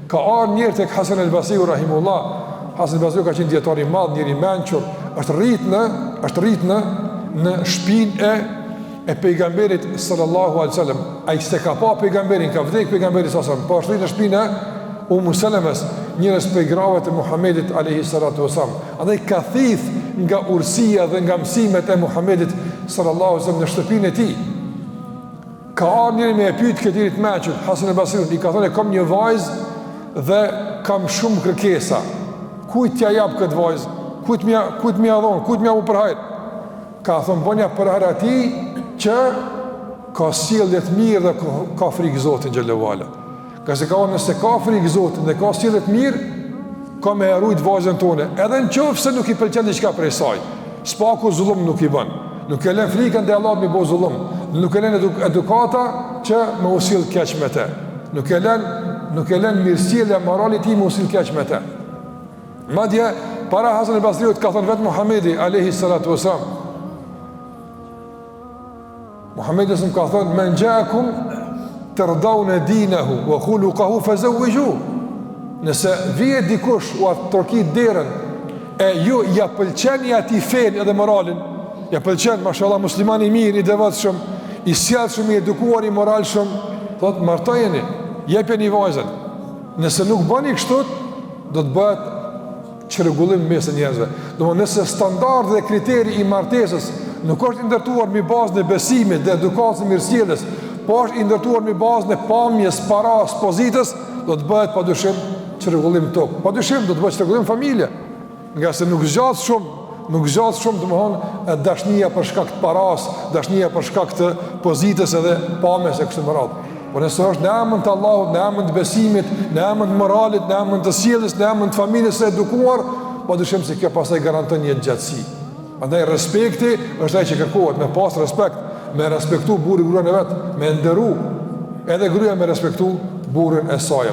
Ka ardhur njëri tek Hasan al-Basri rahimullah. Hasan al-Basri ka qenë dietar i madh, njëri i mençur, është rrit në shtëpinë e pejgamberit sallallahu alaihi wasallam. Ai s'e ka pa pejgamberin, ka vdek pejgamberi sallallahu alaihi wasallam, po është rrit në shpinën e Umm Salamës, njërës prej grave të Muhammedit alayhi salatu wasallam. Andaj ka thith nga urësia dhe nga mësimet e Muhammedit sallallahu alaihi wasallam në shtëpinë e tij. Ka ardhur njëri me e pyet këtij të mençur, Hasan al-Basri, i ka thënë kam një vajzë dhe kam shumë kërkesa. Kujt t'ja jap këtë vajzë? Kujt m'ja dhon? Kujt m'ja u përhajr? Ka thënë bënja përhajr atij që ka sjellje të mirë dhe ka frikë Zotin xhallahu ala. Ka se ka nëse ka frikë Zotin dhe ka sjellje të mirë, ka me rujt vajzën tonë, edhe në qoftë se nuk i pëlqen diçka prej saj. Spaku zullum nuk i bën. Nuk e lën frikën dhe Allahut mi bo zullum. Nuk e lën edukata që me usill keq me te. Nuk e lën mirësjellja morale ti me usill keq me te. Madje para Hasan al-Basriut ka thënë vetë Muhamedi alayhi salatu wasalam. Muhamedi s'm ka thënë men ja'akum tardawna dinahu wa khuluquhu fazawwiju. Nëse vije dikush u atë torkit derën e ju ja pëlqeni ati fen edhe moralin, ja pëlqen mashallah muslimani i mirë, i devotshëm, i sjellshëm, i edukuar, i moralshëm, thotë martojeni, jepeni vajzën. Nëse nuk bëni kështu, do të bëhet çrregullim mes njerëzve. Domthonë nëse standardi dhe kriteri i martesës nuk është i ndërtuar mbi bazën e besimit dhe edukatës së mirësjelljes, po është i ndërtuar mbi bazën e pamjes, paras, pozitës, do të bëhet padyshim çrregullim tok. Padyshim do të bëhet çrregullim familje. Nga se nuk zgjat shumë domthonë dashnia për shkak të paras, dashnia për shkak të pozitës edhe pamjes e kështu me radhë. Por nëse është në emër të Allahut, në emër të besimit, në emër të moralit, në emër të sjelljes, në emër të familjes së edukuar, padyshim se kjo pastaj garanton një gjatësi. Prandaj respekti është ai që kërkohet, me pas respekt, me respektu burrin e vet, me nderu edhe gruaja me respektu burrin e saj.